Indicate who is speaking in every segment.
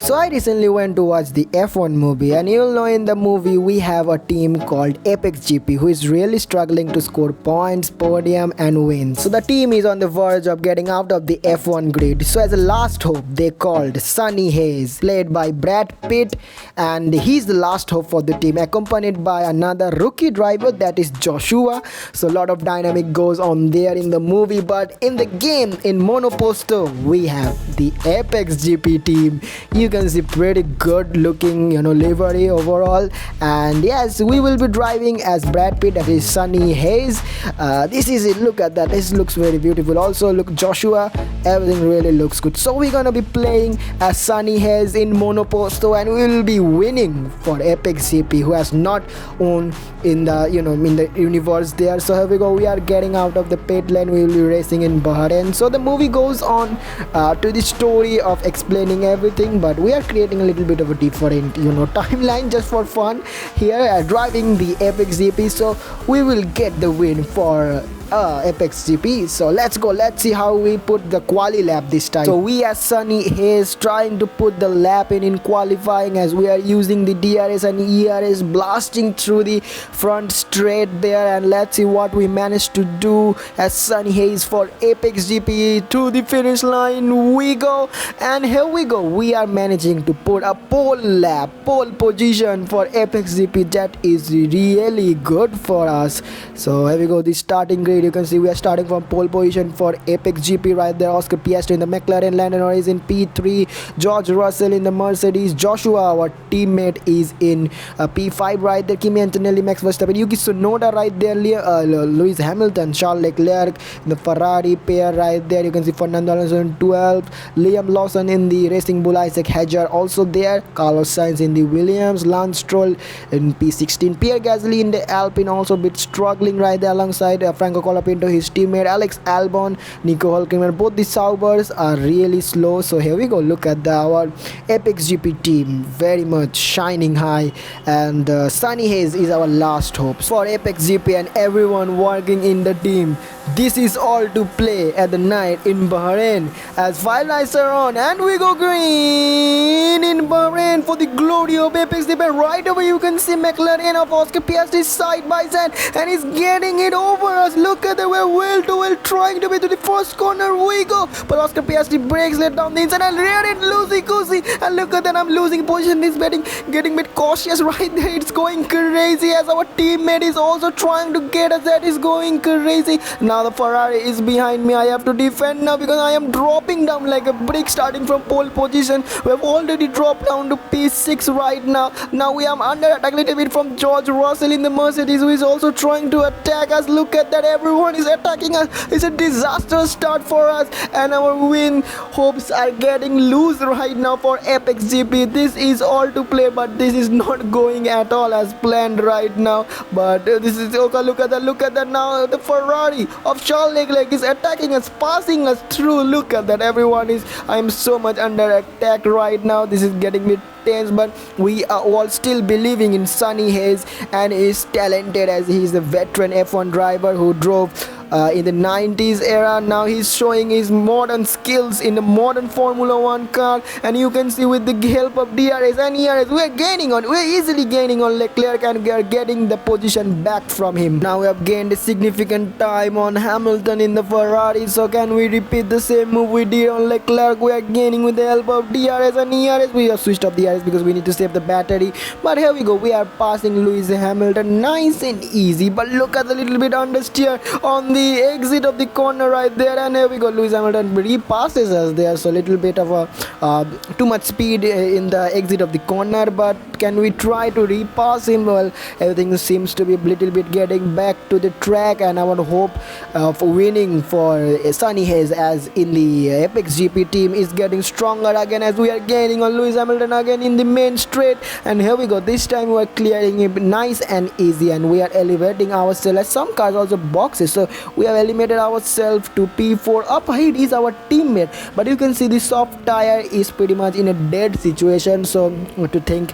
Speaker 1: So I recently went to watch the F1 movie, and you'll know in the movie we have a team called ApxGP who is really struggling to score points, podium and wins. So the team is on the verge of getting out of the F1 grid. So as a last hope they called Sunny Hayes, played by Brad Pitt, and he's the last hope for the team, accompanied by another rookie driver, that is Joshua. So a lot of dynamic goes on there in the movie, but in the game in Monoposto we have the ApxGP team. You can see pretty good looking livery overall, and yes, we will be driving as Brad Pitt, that is Sunny Hayes. This is it, look at that, this looks very beautiful. Also look, Joshua, everything really looks good. So we're gonna be playing as Sunny Hayes in Monoposto, and we will be winning for ApxGP, who has not won in the in the universe there. So here we go, we are getting out of the pit lane, we will be racing in Bahrain. So the movie goes on to the story of explaining everything, but we are creating a little bit of a different timeline just for fun here, driving the ApxGP. So we will get the win for ApxGP. So let's go, let's see how we put the quali lap this time. So we as Sunny Hayes trying to put the lap in qualifying, as we are using the DRS and ERS, blasting through the front straight there, and let's see what we managed to do as Sunny Hayes for ApxGP. To the finish line we go, and here we go, we are managing to put a pole position for ApxGP. That is really good for us. So here we go, the starting grid, you can see we are starting from pole position for ApxGP right there. Oscar Piastri in the McLaren, Lando Norris in P3, George Russell in the Mercedes, Joshua, our teammate, is in P5 right there, Kimi Antonelli, Max Verstappen, Yuki Tsunoda right there, Lewis Hamilton, Charles Leclerc in the Ferrari pair right there. You can see Fernando Alonso in 12, Liam Lawson in the Racing Bull, Isaac Hedger also there, Carlos Sainz in the Williams, Lance Stroll in P16, Pierre Gasly in the Alpine, also a bit struggling right there alongside Franco Colapinto, his teammate, Alex Albon, Nico Hülkenberg. Both the Saubers are really slow. So here we go, look at our ApxGP team, very much shining high, and Sunny Hayes is our last hope for ApxGP and everyone working in the team. This is all to play at the night in Bahrain, as 5 lights are on and we go green in Bahrain for the glory of ApxGP. And right away you can see McLaren of Oscar Piastri side by side, and he's getting it over us. Look at that, we're well to well trying to be to the first corner we go, but Oscar Piastri breaks, let down the inside and rear it loosey-goosey, and look at that, I'm losing position. This getting a bit cautious right there. It's going crazy as our teammate is also trying to get us. That is going crazy. Now the Ferrari is behind me, I have to defend now because I am dropping down like a brick starting from pole position. We have already dropped down to P6 right now. Now we are under attack a little bit from George Russell in the Mercedes, who is also trying to attack us. Look at that, everyone is attacking us. It's a disastrous start for us, and our win hopes are getting loose right now for ApxGP. This is all to play, but this is not going at all as planned right now. But this is okay, look at that now, the Ferrari of Charles Leclerc is attacking us, passing us through. Look at that, everyone is, I'm so much under attack right now. This is getting me tense, but we are all still believing in Sunny Hayes, and is talented as he is a veteran F1 driver who drove in the 90s era. Now he's showing his modern skills in the modern Formula 1 car, and you can see with the help of DRS and ERS we're easily gaining on Leclerc, and we are getting the position back from him. Now we have gained a significant time on Hamilton in the Ferrari. So can we repeat the same move we did on Leclerc? We are gaining with the help of DRS and ERS. We have switched off DRS because we need to save the battery, but here we go, we are passing Lewis Hamilton nice and easy. But look at the little bit understeer on the exit of the corner right there, and here we go, Lewis Hamilton repasses us there. So little bit of a too much speed in the exit of the corner, but can we try to repass him? Well, everything seems to be a little bit getting back to the track, and I want to hope for winning for Sunny Hayes, as in the ApxGP team is getting stronger again, as we are gaining on Lewis Hamilton again in the main straight. And here we go, this time we are clearing it nice and easy, and we are elevating ourselves, as some cars also boxes. So we have eliminated ourselves to P4. Up ahead is our teammate, but you can see the soft tire is pretty much in a dead situation, so to think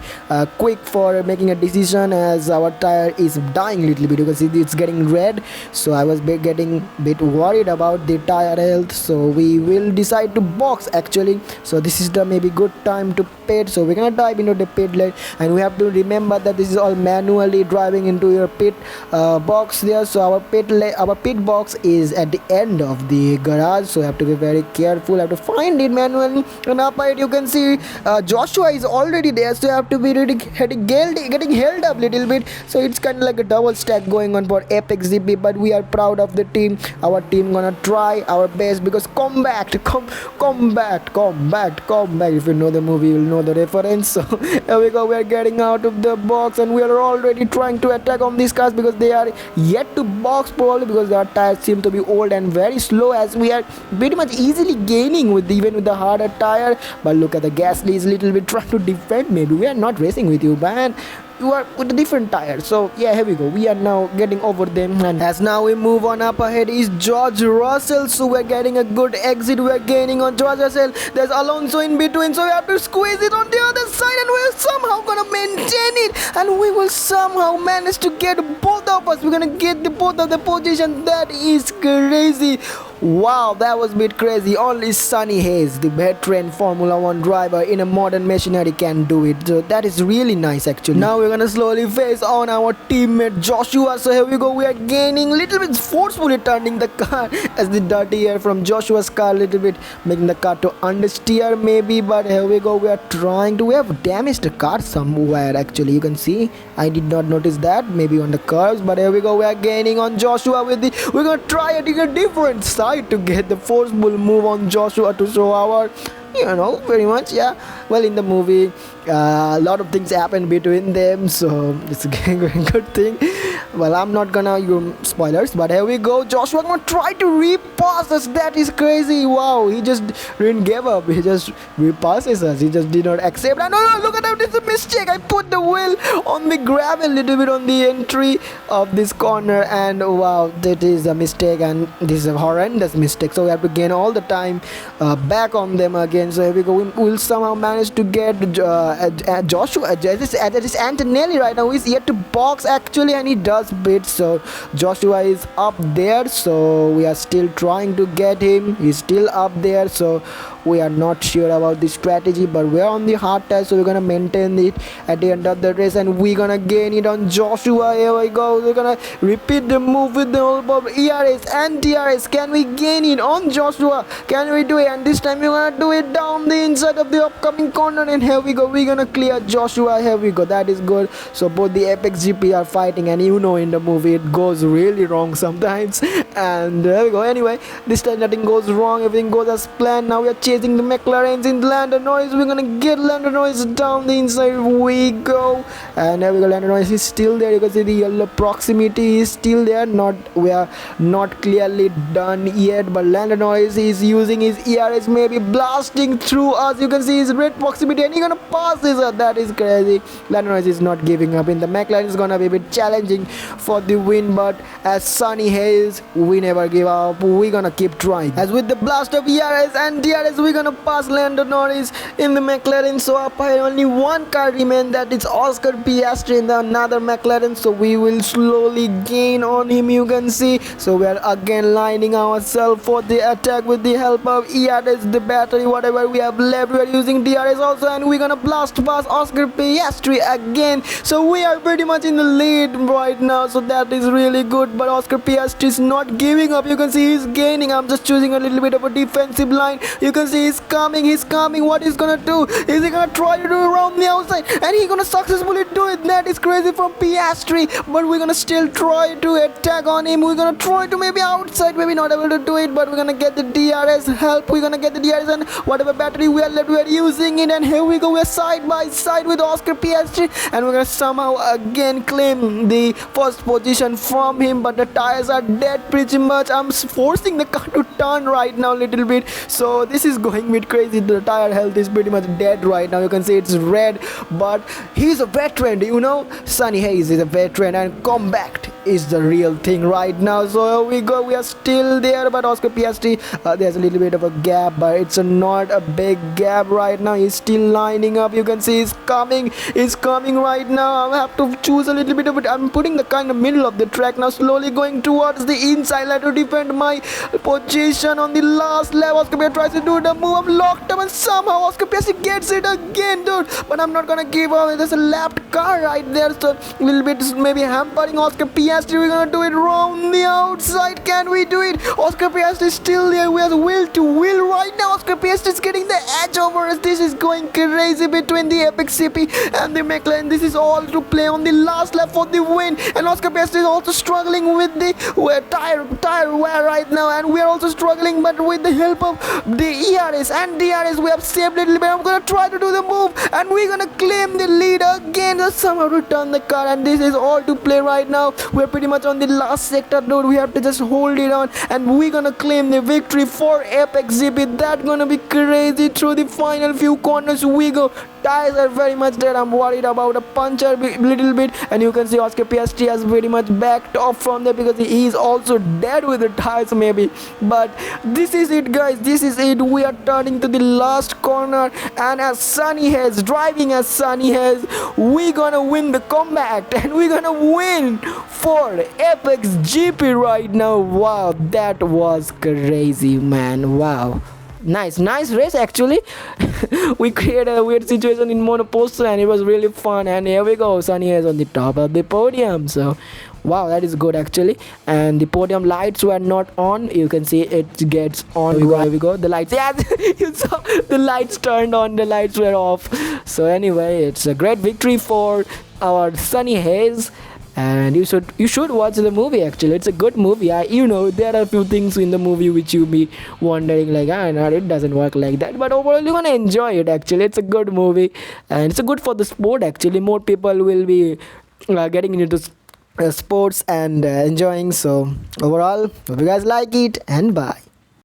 Speaker 1: quick for making a decision as our tire is dying a little bit. You can see it's getting red, so I was getting a bit worried about the tire health, so we will decide to box actually. So this is the maybe good time to pit, so we're gonna dive into the pit lane, and we have to remember that this is all manually driving into your pit box there. So our pit box is at the end of the garage, so you have to be very careful, have to find it manually. And up ahead you can see Joshua is already there, so you have to be really getting held up a little bit, so it's kind of like a double stack going on for ApxGP. But we are proud of the team. Our team gonna try our best, because combat, if you know the movie you'll know the reference. So here we go, we are getting out of the box, and we are already trying to attack on these cars because they are yet to box, probably because their tires seem to be old and very slow, as we are pretty much easily gaining even with the harder tire. But look at the Gasly is a little bit trying to defend. Maybe we are not racing with you, man, you are with a different tire. So yeah, here we go, we are now getting over them. And as now we move on, up ahead is George Russell, so we're getting a good exit. We're gaining on George Russell, there's Alonso in between, so we have to squeeze it on the other side, and we're somehow gonna maintain it, and we will somehow manage to get both of us. We're gonna get both of the position. That is crazy. Wow, that was a bit crazy. Only Sonny Hayes, the veteran Formula 1 driver in a modern machinery, can do it. So that is really nice actually. Now we're gonna slowly face on our teammate Joshua. So here we go, we are gaining little bit, forcefully turning the car as the dirty air from Joshua's car little bit making the car to understeer maybe. But here we go, we are trying to, we have damaged the car somewhere actually. You can see, I did not notice that, maybe on the curves. But here we go, we are gaining on Joshua with the, we're gonna try a different side to get the forceful move on Joshua to show our, you know, very much, yeah. Well, in the movie a lot of things happen between them, so it's a good thing. Well, I'm not gonna use spoilers, but here we go, Joshua gonna try to repass us. That is crazy. Wow, he just didn't give up, he just repasses us, he just did not accept. And no, look at that, it's a mistake. I put the wheel on the gravel a little bit on the entry of this corner, and wow, that is a mistake, and this is a horrendous mistake. So we have to gain all the time back on them again. So here we go, we'll somehow manage to get Joshua, this Antonelli right now is yet to box actually, and he does bit. So Joshua is up there, so we are still trying to get him. He's still up there, so we are not sure about the strategy, but we're on the hard tire, so we're gonna maintain it at the end of the race, and we're gonna gain it on Joshua. Here we go, we're gonna repeat the move with the help of ERS and TRS. Can we gain it on Joshua? Can we do it? And this time we're gonna do it down the inside of the upcoming corner, and here we go, we're gonna clear Joshua. Here we go, that is good. So both the ApxGP are fighting, and you know in the movie it goes really wrong sometimes. And there we go. Anyway, this time nothing goes wrong, everything goes as planned. Now we are chasing the McLarens in Lando Norris. We're gonna get Lando Norris down the inside. We go, and there we go, Lando Norris is still there. You can see the yellow proximity is still there. We are not clearly done yet, but Lando Norris is using his ERS, maybe blasting through us. You can see his red proximity, and he's gonna pass this. That is crazy. Lando Norris is not giving up. In the McLaren is gonna be a bit challenging for the win, but as Sonny Hayes, we never give up. We're gonna keep trying. As with the blast of ERS and DRS, we're gonna pass Lando Norris in the McLaren. So up ahead only one car remains, that is Oscar Piastri in the another McLaren. So we will slowly gain on him, you can see. So we are again lining ourselves for the attack with the help of ERS, the battery, whatever we have left. We are using DRS also, and we're gonna blast past Oscar Piastri again. So we are pretty much in the lead right now, so that is really good. But Oscar Piastri is not giving up. You can see he's gaining. I'm just choosing a little bit of a defensive line. You can see he's coming. What he's gonna do? Is he gonna try to do around the outside, and he's gonna successfully do it? That is crazy from Piastri, but we're gonna still try to attack on him. We're gonna try to maybe outside, maybe not able to do it, but we're gonna get the DRS help. We're gonna get the DRS, and whatever battery we are left, we are using it. And here we go, we're side by side with Oscar Piastri, and we're gonna somehow again claim the first position from him. But the tires are dead pretty much. I'm forcing the car to turn right now a little bit, so this is going a bit crazy. The tire health is pretty much dead right now. You can see it's red, but he's a veteran, you know. Sonny Hayes is a veteran and compact. is the real thing right now. So here we go, we are still there, but Oscar Piastri, there's a little bit of a gap, but it's not a big gap right now. He's still lining up. You can see he's coming right now. I have to choose a little bit of it. I'm putting the kind of middle of the track now, slowly going towards the inside. Let to defend my position on the last lap. Oscar Piastri tries to do the move. I'm locked up, and somehow Oscar Piastri gets it again, dude. But I'm not gonna give up. There's a lapped car right there, so a little bit maybe hampering Oscar Piastri. We're gonna do it round the outside. Can we do it? Oscar Piastri is still there. We are wheel to wheel right now. Oscar Piastri is getting the edge over us. This is going crazy between the ApxGP and the McLaren. This is all to play on the last lap for the win. And Oscar Piastri is also struggling with the tire wear right now, and we are also struggling, but with the help of the ERS and DRS, we have saved a little bit. I'm gonna try to do the move, and we're gonna claim the lead again. Just somehow return the car, and this is all to play right now. We're pretty much on the last sector, dude. We have to just hold it on, and we're gonna claim the victory for ApxGP. That's gonna be crazy. Through the final few corners we go. Tires are very much dead. I'm worried about a puncture little bit, and you can see Oscar Piastri has very much backed off from there because he is also dead with the tires maybe. But this is it, guys. This is it. We are turning to the last corner, and as Sunny has driving as Sunny has, we're gonna win the comeback, and we're gonna win for ApxGP right now. Wow, that was crazy, man. Wow. Nice race actually. We created a weird situation in Monoposto, and it was really fun. And here we go, Sunny is on the top of the podium. So wow, that is good actually. And the podium lights were not on. You can see it gets on. Here we go. The lights, yeah, you saw the lights turned on, the lights were off. So anyway, it's a great victory for our Sunny Haze. And you should watch the movie actually. It's a good movie. There are a few things in the movie which you be wondering like, no, it doesn't work like that, but overall you're gonna enjoy it actually. It's a good movie, and it's good for the sport actually. More people will be getting into sports and enjoying. So overall, hope you guys like it, and bye.